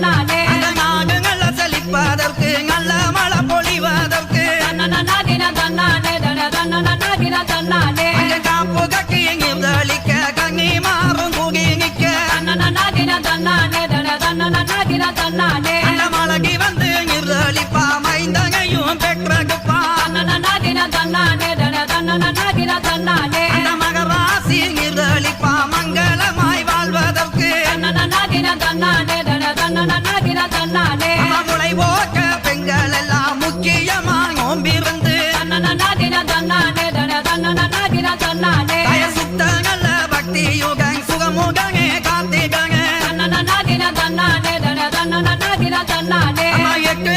தன்னானே அந்த நாகங்கள செழிப்பதற்கு நல்ல மழை பொழிவதற்கு தன்னானே தன்னானே தன்னானே காப்பு கக்கி எளிக்க கங்கி மாறும் கூகி நிக்க தன்னானே தன்னானே அந்த மலகி வந்து நிர்தளிப்பா மைந்தகையும் பெற்றகுப்பா தன்னானே தன்னானே அந்த மகராசி நிர்தளிப்பா மங்களமாய் வாழ்வதற்கு தன்னானே முளை போக்க பெண்கள் எல்லாம் முக்கியமாக நோம்பிருந்து தன்னானே சுத்தங்கள பக்தி யுகங் சுகமுகங்கே காத்திகங்க தன்னானே எட்டு